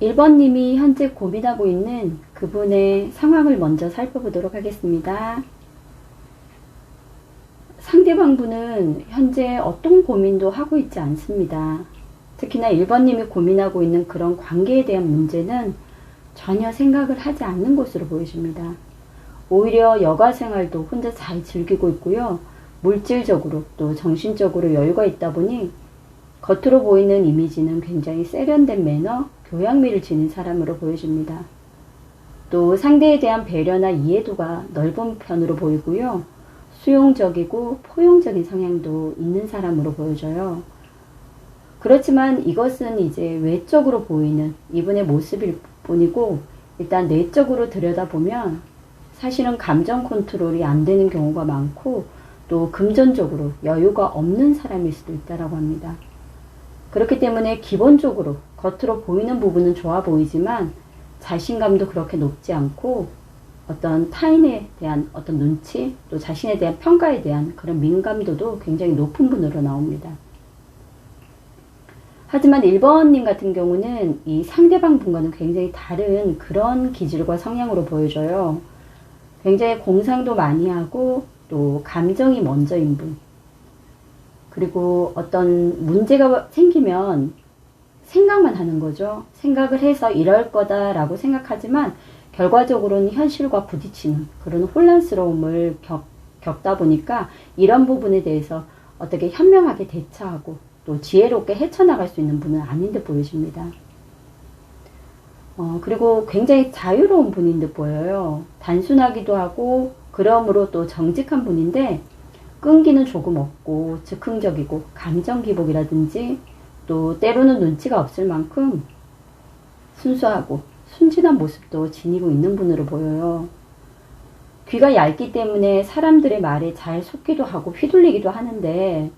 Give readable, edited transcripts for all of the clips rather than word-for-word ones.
1번님이 현재 고민하고 있는 그분의 상황을 먼저 살펴보도록 하겠습니다. 상대방 분은 현재 어떤 고민도 하고 있지 않습니다. 특히나 1번님이 고민하고 있는 그런 관계에 대한 문제는 전혀 생각을 하지 않는 것으로 보여집니다. 오히려 여가 생활도 혼자 잘 즐기고 있고요. 물질적으로 또 정신적으로 여유가 있다 보니 겉으로 보이는 이미지는 굉장히 세련된 매너, 교양미를 지닌 사람으로 보여집니다. 또 상대에 대한 배려나 이해도가 넓은 편으로 보이고요. 수용적이고 포용적인 성향도 있는 사람으로 보여져요. 그렇지만 이것은 이제 외적으로 보이는 이분의 모습일 뿐이고, 일단 내적으로 들여다보면 사실은 감정 컨트롤이 안 되는 경우가 많고, 또 금전적으로 여유가 없는 사람일 수도 있다고 합니다. 그렇기 때문에 기본적으로 겉으로 보이는 부분은 좋아 보이지만 자신감도 그렇게 높지 않고, 어떤 타인에 대한 어떤 눈치, 또 자신에 대한 평가에 대한 그런 민감도도 굉장히 높은 분으로 나옵니다. 하지만 1번님 같은 경우는 이 상대방 분과는 굉장히 다른 그런 기질과 성향으로 보여져요. 굉장히 공상도 많이 하고 또 감정이 먼저인 분. 그리고 어떤 문제가 생기면 생각만 하는 거죠. 생각을 해서 이럴 거다라고 생각하지만 결과적으로는 현실과 부딪히는 그런 혼란스러움을 겪다 보니까 이런 부분에 대해서 어떻게 현명하게 대처하고 또 지혜롭게 헤쳐나갈 수 있는 분은 아닌 듯 보여집니다. 그리고 굉장히 자유로운 분인 듯 보여요. 단순하기도 하고 그러므로 또 정직한 분인데 끈기는 조금 없고 즉흥적이고 감정 기복이라든지 또 때로는 눈치가 없을 만큼 순수하고 순진한 모습도 지니고 있는 분으로 보여요. 귀가 얇기 때문에 사람들의 말에 잘 속기도 하고 휘둘리기도 하는데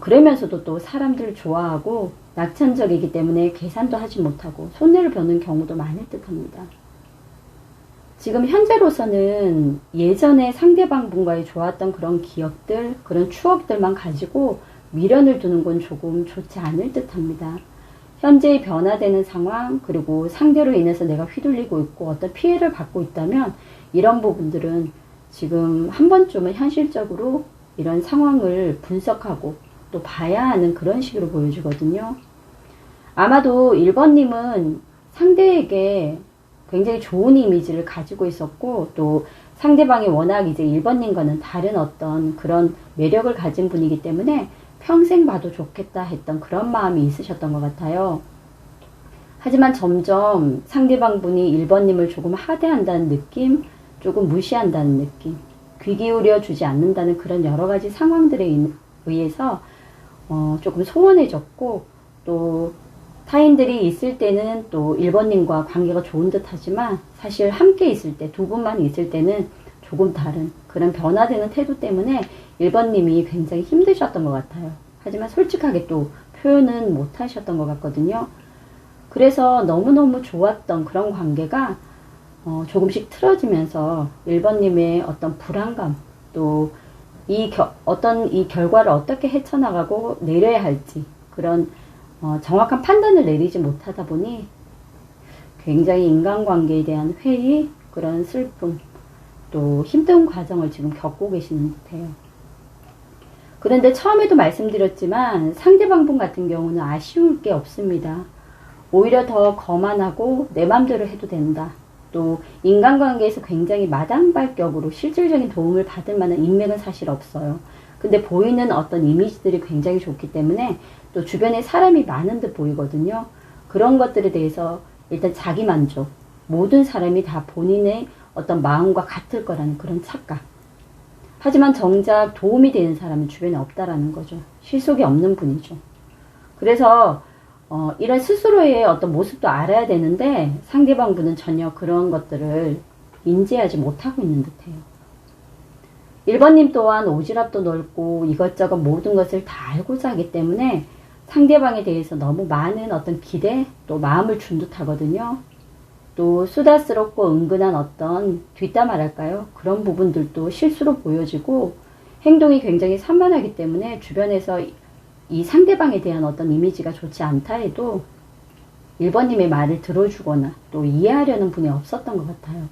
그러면서도 또 사람들을 좋아하고 낙천적이기 때문에 계산도 하지 못하고 손해를 보는 경우도 많을 듯합니다. 지금 현재로서는 예전에 상대방 분과의 좋았던 그런 기억들, 그런 추억들만 가지고 미련을 두는 건 조금 좋지 않을 듯합니다. 현재의 변화되는 상황, 그리고 상대로 인해서 내가 휘둘리고 있고 어떤 피해를 받고 있다면 이런 부분들은 지금 한 번쯤은 현실적으로 이런 상황을 분석하고 또 봐야 하는 그런 식으로 보여지거든요. 아마도 1번님은 상대에게 굉장히 좋은 이미지를 가지고 있었고 또 상대방이 워낙 이제 1번님과는 다른 어떤 그런 매력을 가진 분이기 때문에 평생 봐도 좋겠다 했던 그런 마음이 있으셨던 것 같아요. 하지만 점점 상대방 분이 1번님을 조금 하대한다는 느낌, 조금 무시한다는 느낌, 귀 기울여 주지 않는다는 그런 여러 가지 상황들에 의해서 조금 소원해졌고 또 타인들이 있을 때는 또 1번님과 관계가 좋은 듯 하지만 사실 함께 있을 때, 두 분만 있을 때는 조금 다른 그런 변화되는 태도 때문에 1번님이 굉장히 힘드셨던 것 같아요. 하지만 솔직하게 또 표현은 못 하셨던 것 같거든요. 그래서 너무너무 좋았던 그런 관계가 조금씩 틀어지면서 1번님의 어떤 불안감, 또 이 결과를 어떻게 헤쳐나가고 내려야 할지 그런 정확한 판단을 내리지 못하다 보니 굉장히 인간관계에 대한 회의, 그런 슬픔, 또 힘든 과정을 지금 겪고 계시는 듯해요. 그런데 처음에도 말씀드렸지만 상대방 분 같은 경우는 아쉬울 게 없습니다. 오히려 더 거만하고 내 맘대로 해도 된다. 또 인간관계에서 굉장히 마당발격으로 실질적인 도움을 받을 만한 인맥은 사실 없어요. 근데 보이는 어떤 이미지들이 굉장히 좋기 때문에 또 주변에 사람이 많은 듯 보이거든요. 그런 것들에 대해서 일단 자기만족, 모든 사람이 다 본인의 어떤 마음과 같을 거라는 그런 착각. 하지만 정작 도움이 되는 사람은 주변에 없다라는 거죠. 실속이 없는 분이죠. 그래서 이런 스스로의 어떤 모습도 알아야 되는데 상대방 분은 전혀 그런 것들을 인지하지 못하고 있는 듯해요. 1번님 또한 오지랖도 넓고 이것저것 모든 것을 다 알고자 하기 때문에 상대방에 대해서 너무 많은 어떤 기대, 또 마음을 준 듯 하거든요. 또 수다스럽고 은근한 어떤 뒷담화랄까요? 그런 부분들도 실수로 보여지고 행동이 굉장히 산만하기 때문에 주변에서 이 상대방에 대한 어떤 이미지가 좋지 않다 해도 1번님의 말을 들어주거나 또 이해하려는 분이 없었던 것 같아요.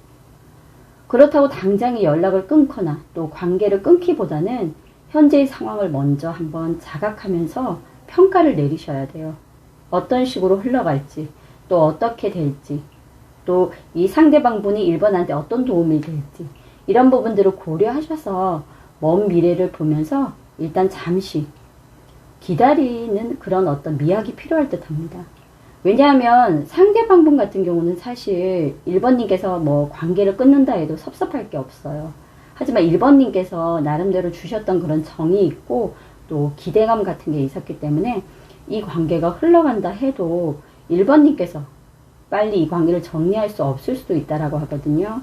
그렇다고 당장에 연락을 끊거나 또 관계를 끊기보다는 현재의 상황을 먼저 한번 자각하면서 평가를 내리셔야 돼요. 어떤 식으로 흘러갈지, 또 어떻게 될지, 또 이 상대방 분이 1번한테 어떤 도움이 될지, 이런 부분들을 고려하셔서 먼 미래를 보면서 일단 잠시 기다리는 그런 어떤 미학이 필요할 듯 합니다. 왜냐하면 상대방 분 같은 경우는 사실 1번님께서 뭐 관계를 끊는다 해도 섭섭할 게 없어요. 하지만 1번님께서 나름대로 주셨던 그런 정이 있고 또 기대감 같은 게 있었기 때문에 이 관계가 흘러간다 해도 1번님께서 빨리 이 관계를 정리할 수 없을 수도 있다라고 하거든요.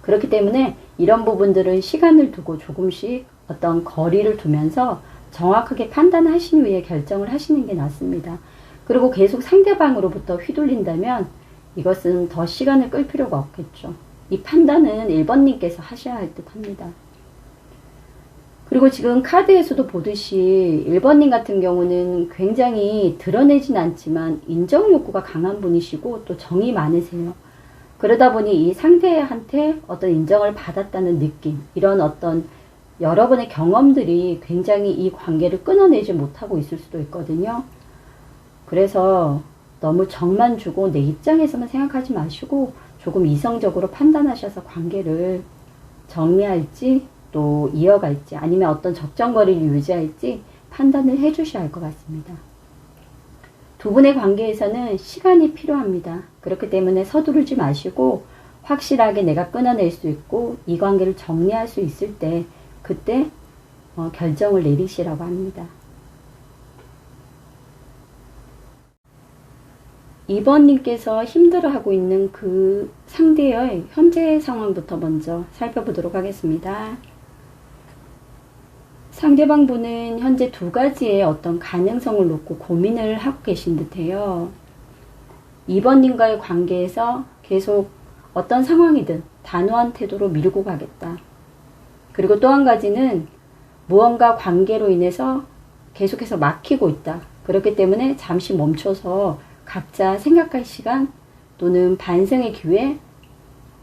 그렇기 때문에 이런 부분들은 시간을 두고 조금씩 어떤 거리를 두면서 정확하게 판단하신 후에 결정을 하시는 게 낫습니다. 그리고 계속 상대방으로부터 휘둘린다면 이것은 더 시간을 끌 필요가 없겠죠. 이 판단은 1번님께서 하셔야 할 듯 합니다. 그리고 지금 카드에서도 보듯이 1번님 같은 경우는 굉장히 드러내진 않지만 인정 욕구가 강한 분이시고 또 정이 많으세요. 그러다 보니 이 상대한테 어떤 인정을 받았다는 느낌, 이런 어떤 여러분의 경험들이 굉장히 이 관계를 끊어내지 못하고 있을 수도 있거든요. 그래서 너무 정만 주고 내 입장에서만 생각하지 마시고 조금 이성적으로 판단하셔서 관계를 정리할지 또 이어갈지 아니면 어떤 적정거리를 유지할지 판단을 해 주셔야 할 것 같습니다. 두 분의 관계에서는 시간이 필요합니다. 그렇기 때문에 서두르지 마시고 확실하게 내가 끊어낼 수 있고 이 관계를 정리할 수 있을 때 그때 결정을 내리시라고 합니다. 2번님께서 힘들어하고 있는 그 상대의 현재 상황부터 먼저 살펴보도록 하겠습니다. 상대방 분은 현재 두 가지의 어떤 가능성을 놓고 고민을 하고 계신 듯해요. 2번님과의 관계에서 계속 어떤 상황이든 단호한 태도로 밀고 가겠다. 그리고 또 한 가지는 무언가 관계로 인해서 계속해서 막히고 있다. 그렇기 때문에 잠시 멈춰서 각자 생각할 시간 또는 반성의 기회,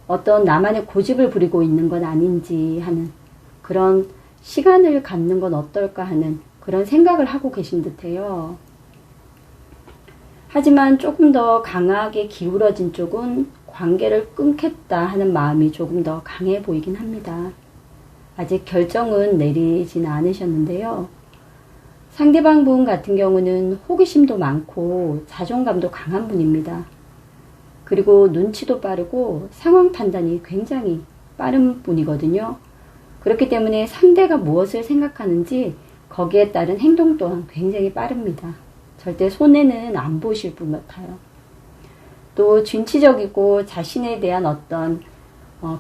어떤 나만의 고집을 부리고 있는 건 아닌지 하는 그런 시간을 갖는 건 어떨까 하는 그런 생각을 하고 계신 듯해요. 하지만 조금 더 강하게 기울어진 쪽은 관계를 끊겠다 하는 마음이 조금 더 강해 보이긴 합니다. 아직 결정은 내리지는 않으셨는데요. 상대방 분 같은 경우는 호기심도 많고 자존감도 강한 분입니다. 그리고 눈치도 빠르고 상황 판단이 굉장히 빠른 분이거든요. 그렇기 때문에 상대가 무엇을 생각하는지 거기에 따른 행동 또한 굉장히 빠릅니다. 절대 손해는 안 보실 분 같아요. 또 진취적이고 자신에 대한 어떤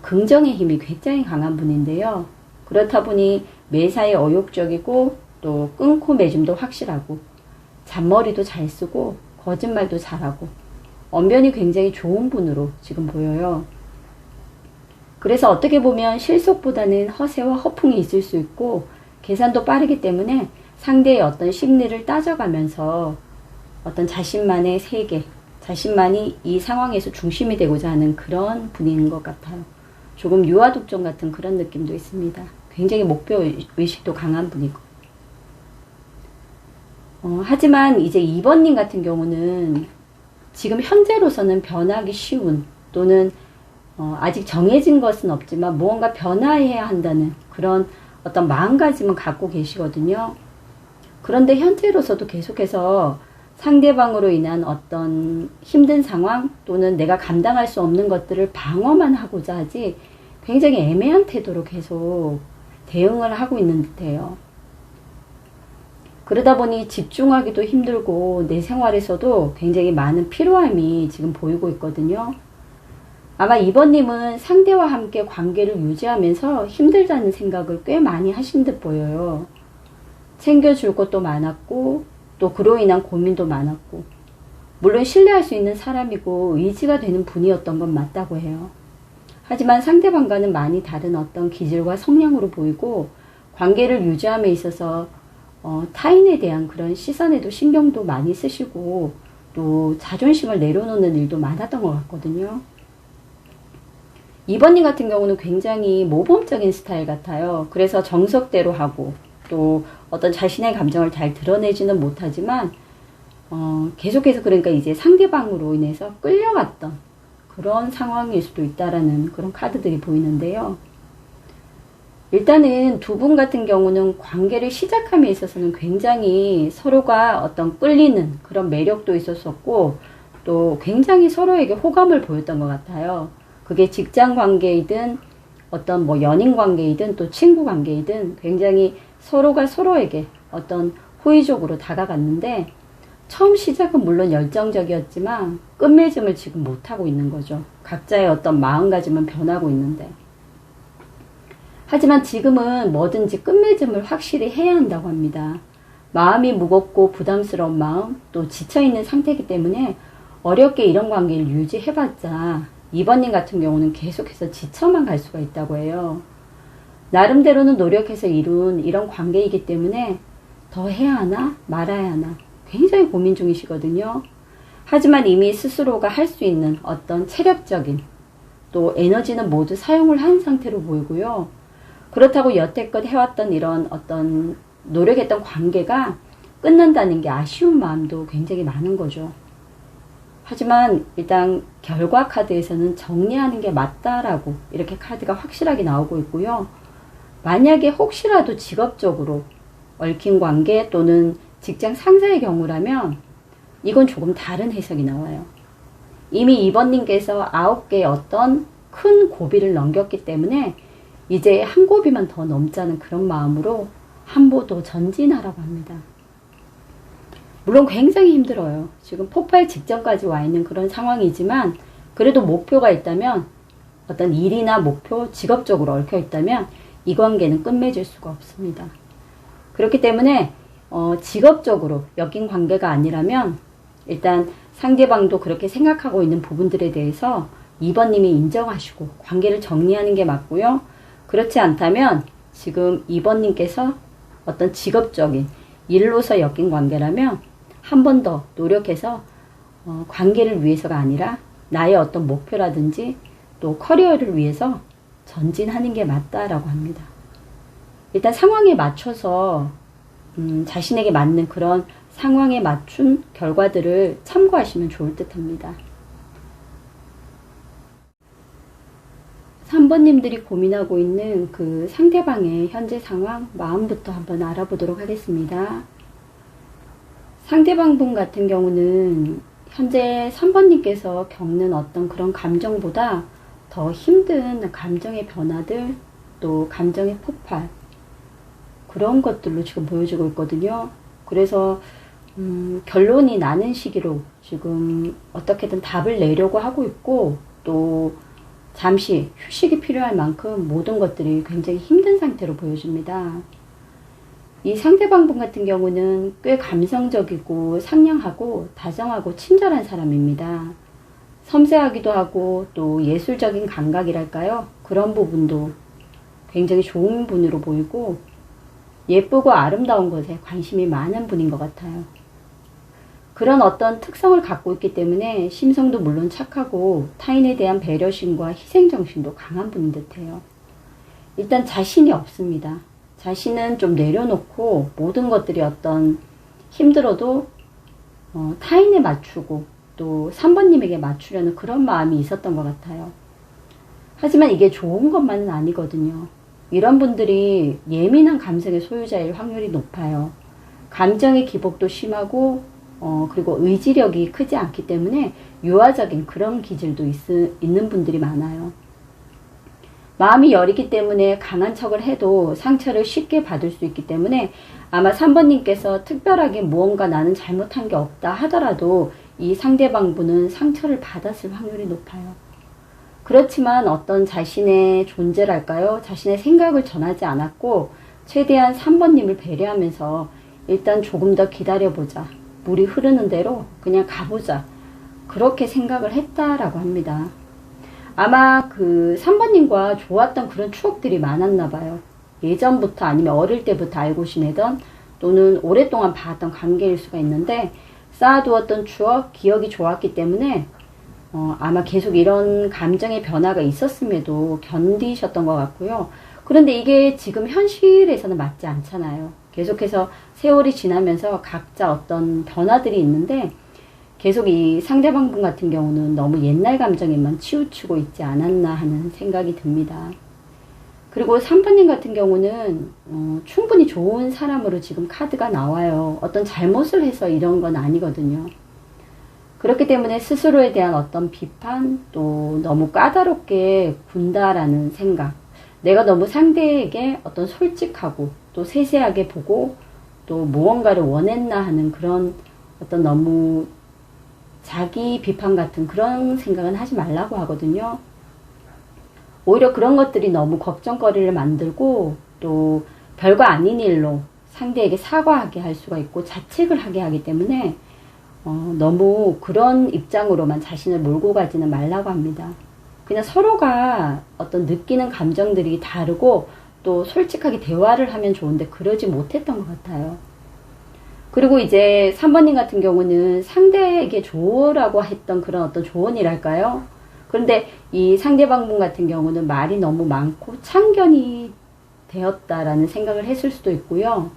긍정의 힘이 굉장히 강한 분인데요. 그렇다 보니 매사에 어욕적이고 또 끊고 매짐도 확실하고 잔머리도 잘 쓰고 거짓말도 잘하고 언변이 굉장히 좋은 분으로 지금 보여요. 그래서 어떻게 보면 실속보다는 허세와 허풍이 있을 수 있고 계산도 빠르기 때문에 상대의 어떤 심리를 따져가면서 어떤 자신만의 세계, 자신만이 이 상황에서 중심이 되고자 하는 그런 분인 것 같아요. 조금 유아독존 같은 그런 느낌도 있습니다. 굉장히 목표의식도 강한 분이고. 하지만 이제 2번님 같은 경우는 지금 현재로서는 변하기 쉬운 또는 아직 정해진 것은 없지만 무언가 변화해야 한다는 그런 어떤 마음가짐은 갖고 계시거든요. 그런데 현재로서도 계속해서 상대방으로 인한 어떤 힘든 상황 또는 내가 감당할 수 없는 것들을 방어만 하고자 하지 굉장히 애매한 태도로 계속 대응을 하고 있는 듯해요. 그러다 보니 집중하기도 힘들고 내 생활에서도 굉장히 많은 피로함이 지금 보이고 있거든요. 아마 2번님은 상대와 함께 관계를 유지하면서 힘들다는 생각을 꽤 많이 하신 듯 보여요. 챙겨줄 것도 많았고 또 그로 인한 고민도 많았고 물론 신뢰할 수 있는 사람이고 의지가 되는 분이었던 건 맞다고 해요. 하지만 상대방과는 많이 다른 어떤 기질과 성향으로 보이고 관계를 유지함에 있어서 타인에 대한 그런 시선에도 신경도 많이 쓰시고 또 자존심을 내려놓는 일도 많았던 것 같거든요. 2번님 같은 경우는 굉장히 모범적인 스타일 같아요. 그래서 정석대로 하고 또 어떤 자신의 감정을 잘 드러내지는 못하지만 계속해서 그러니까 이제 상대방으로 인해서 끌려갔던 그런 상황일 수도 있다라는 그런 카드들이 보이는데요. 일단은 두 분 같은 경우는 관계를 시작함에 있어서는 굉장히 서로가 어떤 끌리는 그런 매력도 있었었고 또 굉장히 서로에게 호감을 보였던 것 같아요. 그게 직장 관계이든 어떤 뭐 연인 관계이든 또 친구 관계이든 굉장히 서로가 서로에게 어떤 호의적으로 다가갔는데 처음 시작은 물론 열정적이었지만 끝맺음을 지금 못하고 있는 거죠. 각자의 어떤 마음가짐은 변하고 있는데. 하지만 지금은 뭐든지 끝맺음을 확실히 해야 한다고 합니다. 마음이 무겁고 부담스러운 마음, 또 지쳐있는 상태이기 때문에 어렵게 이런 관계를 유지해봤자 2번님 같은 경우는 계속해서 지쳐만 갈 수가 있다고 해요. 나름대로는 노력해서 이룬 이런 관계이기 때문에 더 해야 하나 말아야 하나 굉장히 고민 중이시거든요. 하지만 이미 스스로가 할 수 있는 어떤 체력적인 또 에너지는 모두 사용을 한 상태로 보이고요. 그렇다고 여태껏 해왔던 이런 어떤 노력했던 관계가 끝난다는 게 아쉬운 마음도 굉장히 많은 거죠. 하지만 일단 결과 카드에서는 정리하는 게 맞다라고 이렇게 카드가 확실하게 나오고 있고요. 만약에 혹시라도 직업적으로 얽힌 관계 또는 직장 상사의 경우라면 이건 조금 다른 해석이 나와요. 이미 2번님께서 9개의 어떤 큰 고비를 넘겼기 때문에 이제 한 고비만 더 넘자는 그런 마음으로 한 보 더 전진하라고 합니다. 물론 굉장히 힘들어요. 지금 폭발 직전까지 와 있는 그런 상황이지만 그래도 목표가 있다면 어떤 일이나 목표, 직업적으로 얽혀 있다면 이 관계는 끝맺을 수가 없습니다. 그렇기 때문에 직업적으로 엮인 관계가 아니라면 일단 상대방도 그렇게 생각하고 있는 부분들에 대해서 2번님이 인정하시고 관계를 정리하는 게 맞고요. 그렇지 않다면 지금 2번님께서 어떤 직업적인 일로서 엮인 관계라면 한 번 더 노력해서 관계를 위해서가 아니라 나의 어떤 목표라든지 또 커리어를 위해서 전진하는 게 맞다라고 합니다. 일단 상황에 맞춰서 자신에게 맞는 그런 상황에 맞춘 결과들을 참고하시면 좋을 듯 합니다. 3번님들이 고민하고 있는 그 상대방의 현재 상황, 마음부터 한번 알아보도록 하겠습니다. 상대방 분 같은 경우는 현재 3번님께서 겪는 어떤 그런 감정보다 더 힘든 감정의 변화들, 또 감정의 폭발, 그런 것들로 지금 보여주고 있거든요. 그래서 결론이 나는 시기로 지금 어떻게든 답을 내려고 하고 있고 또 잠시 휴식이 필요할 만큼 모든 것들이 굉장히 힘든 상태로 보여집니다. 이 상대방 분 같은 경우는 꽤 감성적이고 상냥하고 다정하고 친절한 사람입니다. 섬세하기도 하고 또 예술적인 감각이랄까요? 그런 부분도 굉장히 좋은 분으로 보이고 예쁘고 아름다운 것에 관심이 많은 분인 것 같아요. 그런 어떤 특성을 갖고 있기 때문에 심성도 물론 착하고 타인에 대한 배려심과 희생정신도 강한 분인 듯해요. 일단 자신이 없습니다. 자신은 좀 내려놓고 모든 것들이 어떤 힘들어도 타인에 맞추고 또 3번님에게 맞추려는 그런 마음이 있었던 것 같아요. 하지만 이게 좋은 것만은 아니거든요. 이런 분들이 예민한 감성의 소유자일 확률이 높아요. 감정의 기복도 심하고 그리고 의지력이 크지 않기 때문에 유아적인 그런 기질도 있는 분들이 많아요. 마음이 여리기 때문에 강한 척을 해도 상처를 쉽게 받을 수 있기 때문에 아마 3번님께서 특별하게 무언가 나는 잘못한 게 없다 하더라도 이 상대방 분은 상처를 받았을 확률이 높아요. 그렇지만 어떤 자신의 존재랄까요? 자신의 생각을 전하지 않았고 최대한 3번님을 배려하면서 일단 조금 더 기다려보자. 물이 흐르는 대로 그냥 가보자. 그렇게 생각을 했다라고 합니다. 아마 그 3번님과 좋았던 그런 추억들이 많았나 봐요. 예전부터 아니면 어릴 때부터 알고 지내던 또는 오랫동안 봐왔던 관계일 수가 있는데 쌓아두었던 추억, 기억이 좋았기 때문에 아마 계속 이런 감정의 변화가 있었음에도 견디셨던 것 같고요. 그런데 이게 지금 현실에서는 맞지 않잖아요. 계속해서 세월이 지나면서 각자 어떤 변화들이 있는데 계속 이 상대방 분 같은 경우는 너무 옛날 감정에만 치우치고 있지 않았나 하는 생각이 듭니다. 그리고 3번님 같은 경우는 충분히 좋은 사람으로 지금 카드가 나와요. 어떤 잘못을 해서 이런 건 아니거든요. 그렇기 때문에 스스로에 대한 어떤 비판, 또 너무 까다롭게 군다라는 생각, 내가 너무 상대에게 어떤 솔직하고 또 세세하게 보고 또 무언가를 원했나 하는 그런 어떤 너무 자기 비판 같은 그런 생각은 하지 말라고 하거든요. 오히려 그런 것들이 너무 걱정거리를 만들고 또 별거 아닌 일로 상대에게 사과하게 할 수가 있고 자책을 하게 하기 때문에 너무 그런 입장으로만 자신을 몰고 가지는 말라고 합니다. 그냥 서로가 어떤 느끼는 감정들이 다르고 또 솔직하게 대화를 하면 좋은데 그러지 못했던 것 같아요. 그리고 이제 3번님 같은 경우는 상대에게 조언라고 했던 그런 어떤 조언이랄까요? 그런데 이 상대방 분 같은 경우는 말이 너무 많고 참견이 되었다라는 생각을 했을 수도 있고요.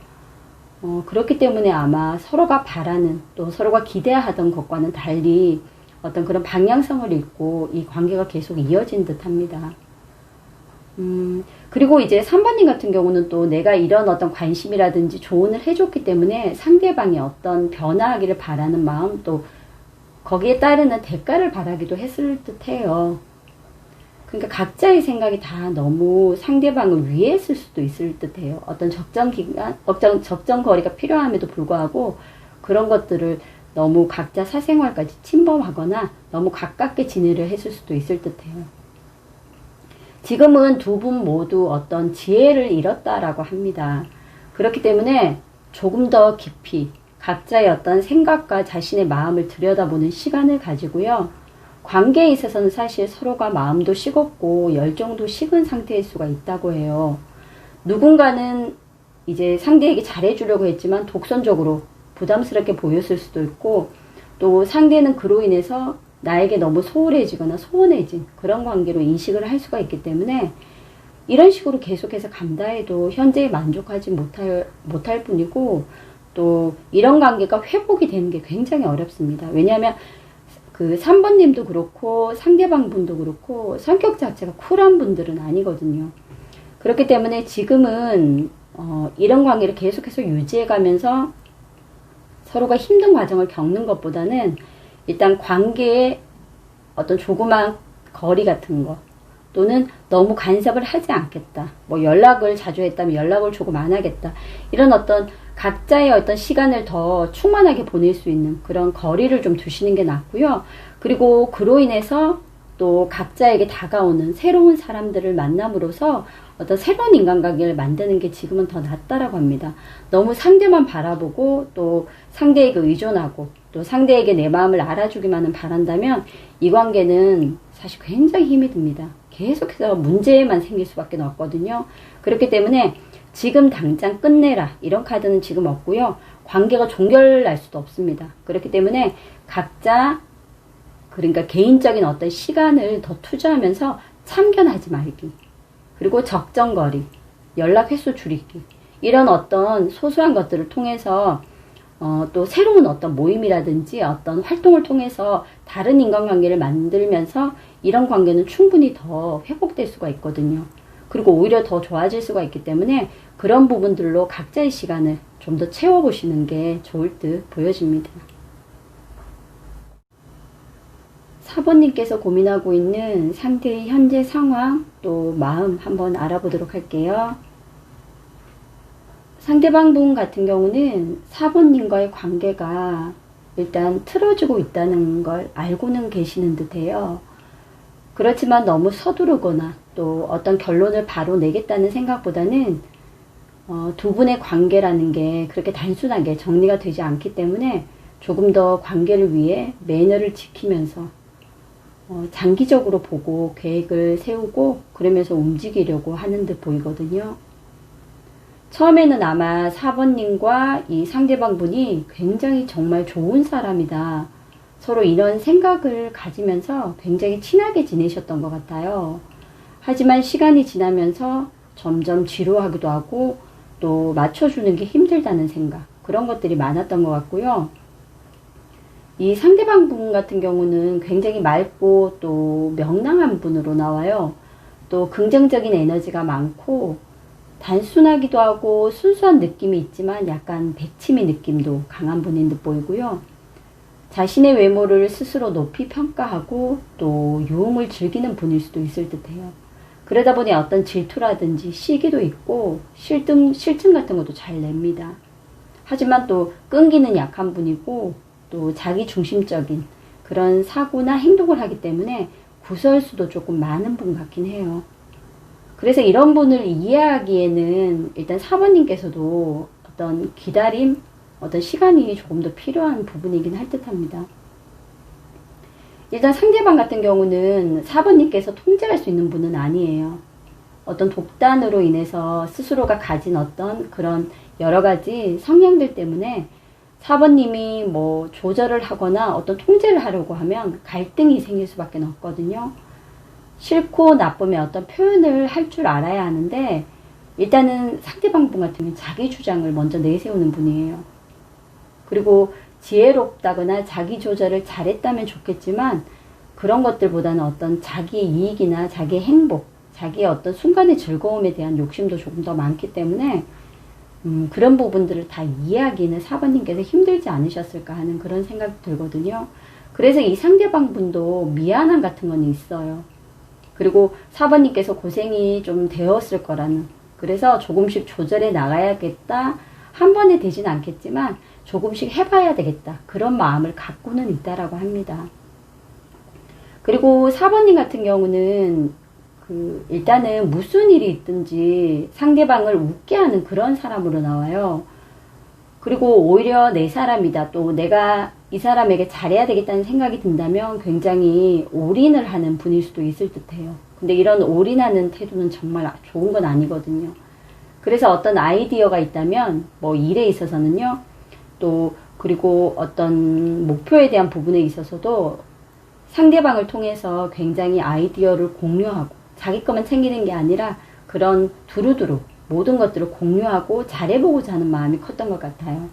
그렇기 때문에 아마 서로가 바라는 또 서로가 기대하던 것과는 달리 어떤 그런 방향성을 잃고 이 관계가 계속 이어진 듯 합니다. 그리고 이제 3번님 같은 경우는 또 내가 이런 어떤 관심이라든지 조언을 해줬기 때문에 상대방이 어떤 변화하기를 바라는 마음 또 거기에 따르는 대가를 바라기도 했을 듯 해요. 그러니까 각자의 생각이 다 너무 상대방을 위했을 수도 있을 듯 해요. 어떤 적정거리가 필요함에도 불구하고 그런 것들을 너무 각자 사생활까지 침범하거나 너무 가깝게 지내려 했을 수도 있을 듯 해요. 지금은 두 분 모두 어떤 지혜를 잃었다라고 합니다. 그렇기 때문에 조금 더 깊이 각자의 어떤 생각과 자신의 마음을 들여다보는 시간을 가지고요. 관계에 있어서는 사실 서로가 마음도 식었고 열정도 식은 상태일 수가 있다고 해요. 누군가는 이제 상대에게 잘해주려고 했지만 독선적으로 부담스럽게 보였을 수도 있고 또 상대는 그로 인해서 나에게 너무 소홀해지거나 소원해진 그런 관계로 인식을 할 수가 있기 때문에 이런 식으로 계속해서 감다해도 현재에 만족하지 못할 뿐이고 또 이런 관계가 회복이 되는 게 굉장히 어렵습니다. 왜냐하면 그 3번님도 그렇고 상대방 분도 그렇고 성격 자체가 쿨한 분들은 아니거든요. 그렇기 때문에 지금은 이런 관계를 계속해서 유지해 가면서 서로가 힘든 과정을 겪는 것보다는 일단 관계에 어떤 조그만 거리 같은 거 또는 너무 간섭을 하지 않겠다. 뭐 연락을 자주 했다면 연락을 조금 안 하겠다. 이런 어떤 각자의 어떤 시간을 더 충만하게 보낼 수 있는 그런 거리를 좀 두시는 게 낫고요. 그리고 그로 인해서 또 각자에게 다가오는 새로운 사람들을 만남으로써 어떤 새로운 인간관계를 만드는 게 지금은 더 낫다라고 합니다. 너무 상대만 바라보고 또 상대에게 의존하고 또 상대에게 내 마음을 알아주기만은 바란다면 이 관계는 사실 굉장히 힘이 듭니다. 계속해서 문제만 생길 수밖에 없거든요. 그렇기 때문에 지금 당장 끝내라 이런 카드는 지금 없고요. 관계가 종결날 수도 없습니다. 그렇기 때문에 각자 그러니까 개인적인 어떤 시간을 더 투자하면서 참견하지 말기 그리고 적정거리 연락 횟수 줄이기 이런 어떤 소소한 것들을 통해서 또 새로운 어떤 모임이라든지 어떤 활동을 통해서 다른 인간관계를 만들면서 이런 관계는 충분히 더 회복될 수가 있거든요. 그리고 오히려 더 좋아질 수가 있기 때문에 그런 부분들로 각자의 시간을 좀 더 채워보시는 게 좋을 듯 보여집니다. 4번님께서 고민하고 있는 상대의 현재 상황 또 마음 한번 알아보도록 할게요. 상대방 분 같은 경우는 4번님과의 관계가 일단 틀어지고 있다는 걸 알고는 계시는 듯해요. 그렇지만 너무 서두르거나 또 어떤 결론을 바로 내겠다는 생각보다는 두 분의 관계라는 게 그렇게 단순하게 정리가 되지 않기 때문에 조금 더 관계를 위해 매너를 지키면서 장기적으로 보고 계획을 세우고 그러면서 움직이려고 하는 듯 보이거든요. 처음에는 아마 4번님과 이 상대방 분이 굉장히 정말 좋은 사람이다. 서로 이런 생각을 가지면서 굉장히 친하게 지내셨던 것 같아요. 하지만 시간이 지나면서 점점 지루하기도 하고 또 맞춰주는 게 힘들다는 생각, 그런 것들이 많았던 것 같고요. 이 상대방 분 같은 경우는 굉장히 맑고 또 명랑한 분으로 나와요. 또 긍정적인 에너지가 많고 단순하기도 하고 순수한 느낌이 있지만 약간 백치미 느낌도 강한 분인 듯 보이고요. 자신의 외모를 스스로 높이 평가하고 또 유흥을 즐기는 분일 수도 있을 듯해요. 그러다 보니 어떤 질투라든지 시기도 있고 실증 같은 것도 잘 냅니다. 하지만 또 끈기는 약한 분이고 또 자기 중심적인 그런 사고나 행동을 하기 때문에 구설수도 조금 많은 분 같긴 해요. 그래서 이런 분을 이해하기에는 일단 4번님께서도 어떤 기다림, 어떤 시간이 조금 더 필요한 부분이긴 할 듯 합니다. 일단 상대방 같은 경우는 4번님께서 통제할 수 있는 분은 아니에요. 어떤 독단으로 인해서 스스로가 가진 어떤 그런 여러 가지 성향들 때문에 4번님이 뭐 조절을 하거나 어떤 통제를 하려고 하면 갈등이 생길 수밖에 없거든요. 싫고 나쁨의 어떤 표현을 할 줄 알아야 하는데 일단은 상대방 분 같은 경우는 자기 주장을 먼저 내세우는 분이에요. 그리고 지혜롭다거나 자기 조절을 잘했다면 좋겠지만 그런 것들보다는 어떤 자기 이익이나 자기 행복, 자기의 어떤 순간의 즐거움에 대한 욕심도 조금 더 많기 때문에 그런 부분들을 다 이해하기는 4번님께서 힘들지 않으셨을까 하는 그런 생각이 들거든요. 그래서 이 상대방 분도 미안함 같은 건 있어요. 그리고 4번님께서 고생이 좀 되었을 거라는, 그래서 조금씩 조절해 나가야겠다, 한 번에 되진 않겠지만 조금씩 해봐야 되겠다, 그런 마음을 갖고는 있다라고 합니다. 그리고 4번님 같은 경우는 일단은 무슨 일이 있든지 상대방을 웃게 하는 그런 사람으로 나와요. 그리고 오히려 내 사람이다, 또 내가 이 사람에게 잘해야 되겠다는 생각이 든다면 굉장히 올인을 하는 분일 수도 있을 듯해요. 근데 이런 올인하는 태도는 정말 좋은 건 아니거든요. 그래서 어떤 아이디어가 있다면 뭐 일에 있어서는요, 또 그리고 어떤 목표에 대한 부분에 있어서도 상대방을 통해서 굉장히 아이디어를 공유하고 자기 것만 챙기는 게 아니라 그런 두루두루 모든 것들을 공유하고 잘해보고자 하는 마음이 컸던 것 같아요.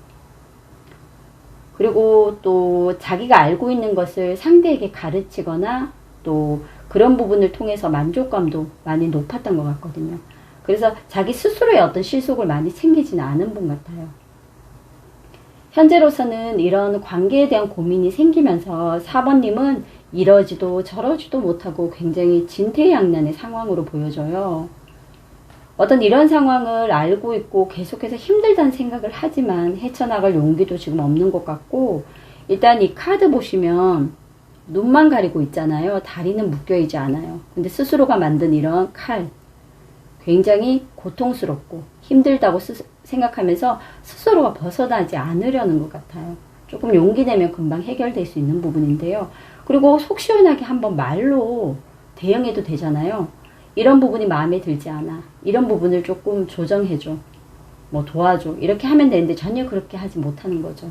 그리고 또 자기가 알고 있는 것을 상대에게 가르치거나 또 그런 부분을 통해서 만족감도 많이 높았던 것 같거든요. 그래서 자기 스스로의 어떤 실속을 많이 챙기지는 않은 분 같아요. 현재로서는 이런 관계에 대한 고민이 생기면서 4번님은 이러지도 저러지도 못하고 굉장히 진퇴양난의 상황으로 보여져요. 어떤 이런 상황을 알고 있고 계속해서 힘들다는 생각을 하지만 헤쳐나갈 용기도 지금 없는 것 같고, 일단 이 카드 보시면 눈만 가리고 있잖아요. 다리는 묶여있지 않아요. 근데 스스로가 만든 이런 칼, 굉장히 고통스럽고 힘들다고 생각하면서 스스로가 벗어나지 않으려는 것 같아요. 조금 용기 내면 금방 해결될 수 있는 부분인데요. 그리고 속 시원하게 한번 말로 대응해도 되잖아요. 이런 부분이 마음에 들지 않아, 이런 부분을 조금 조정해줘, 뭐 도와줘, 이렇게 하면 되는데 전혀 그렇게 하지 못하는 거죠.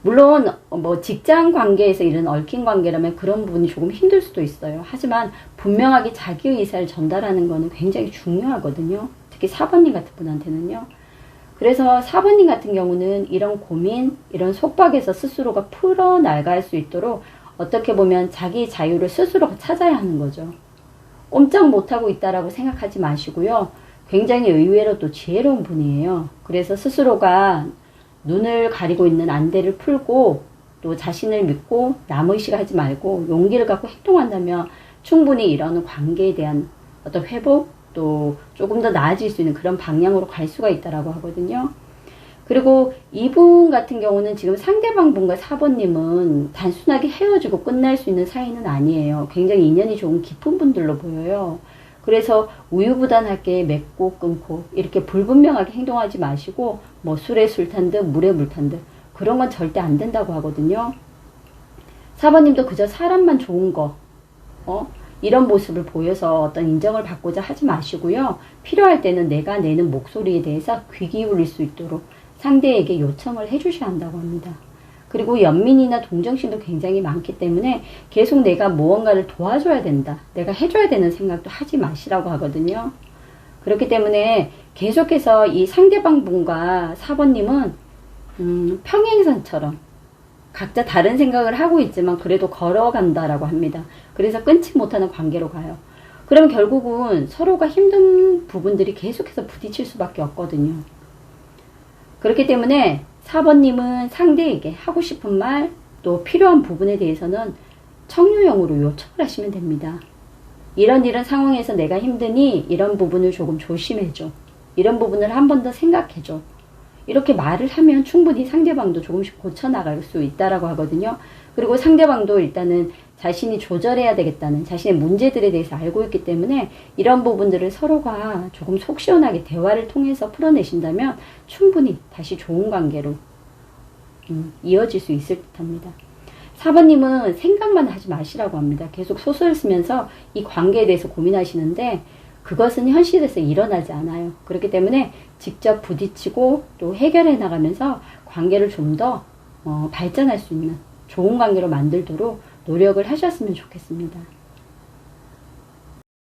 물론 뭐 직장 관계에서 이런 얽힌 관계라면 그런 부분이 조금 힘들 수도 있어요. 하지만 분명하게 자기의 의사를 전달하는 거는 굉장히 중요하거든요. 특히 4번님 같은 분한테는요. 그래서 4번님 같은 경우는 이런 고민, 이런 속박에서 스스로가 풀어나갈 수 있도록 어떻게 보면 자기 자유를 스스로 찾아야 하는 거죠. 꼼짝 못하고 있다라고 생각하지 마시고요. 굉장히 의외로 또 지혜로운 분이에요. 그래서 스스로가 눈을 가리고 있는 안대를 풀고 또 자신을 믿고 남의식하지 말고 용기를 갖고 행동한다면 충분히 이런 관계에 대한 어떤 회복, 또 조금 더 나아질 수 있는 그런 방향으로 갈 수가 있다라고 하거든요. 그리고 이분 같은 경우는 지금 상대방 분과 4번님은 단순하게 헤어지고 끝날 수 있는 사이는 아니에요. 굉장히 인연이 조금 깊은 분들로 보여요. 그래서 우유부단하게 맺고 끊고 이렇게 불분명하게 행동하지 마시고 뭐 술에 술 탄 듯 물에 물 탄 듯 그런 건 절대 안 된다고 하거든요. 4번님도 그저 사람만 좋은 거, 이런 모습을 보여서 어떤 인정을 받고자 하지 마시고요. 필요할 때는 내가 내는 목소리에 대해서 귀 기울일 수 있도록 상대에게 요청을 해주셔야 한다고 합니다. 그리고 연민이나 동정심도 굉장히 많기 때문에 계속 내가 무언가를 도와줘야 된다, 내가 해줘야 되는 생각도 하지 마시라고 하거든요. 그렇기 때문에 계속해서 이 상대방 분과 4번님은 평행선처럼 각자 다른 생각을 하고 있지만 그래도 걸어간다라고 합니다. 그래서 끊지 못하는 관계로 가요. 그럼 결국은 서로가 힘든 부분들이 계속해서 부딪힐 수밖에 없거든요. 그렇기 때문에 4번님은 상대에게 하고 싶은 말, 또 필요한 부분에 대해서는 청유형으로 요청을 하시면 됩니다. 이런 상황에서 내가 힘드니 이런 부분을 조금 조심해줘. 이런 부분을 한 번 더 생각해줘. 이렇게 말을 하면 충분히 상대방도 조금씩 고쳐나갈 수 있다라고 하거든요. 그리고 상대방도 일단은 자신이 조절해야 되겠다는 자신의 문제들에 대해서 알고 있기 때문에 이런 부분들을 서로가 조금 속 시원하게 대화를 통해서 풀어내신다면 충분히 다시 좋은 관계로 이어질 수 있을 듯 합니다. 4번님은 생각만 하지 마시라고 합니다. 계속 소설을 쓰면서 이 관계에 대해서 고민하시는데 그것은 현실에서 일어나지 않아요. 그렇기 때문에 직접 부딪히고 또 해결해 나가면서 관계를 좀 더 발전할 수 있는 좋은 관계로 만들도록 노력을 하셨으면 좋겠습니다.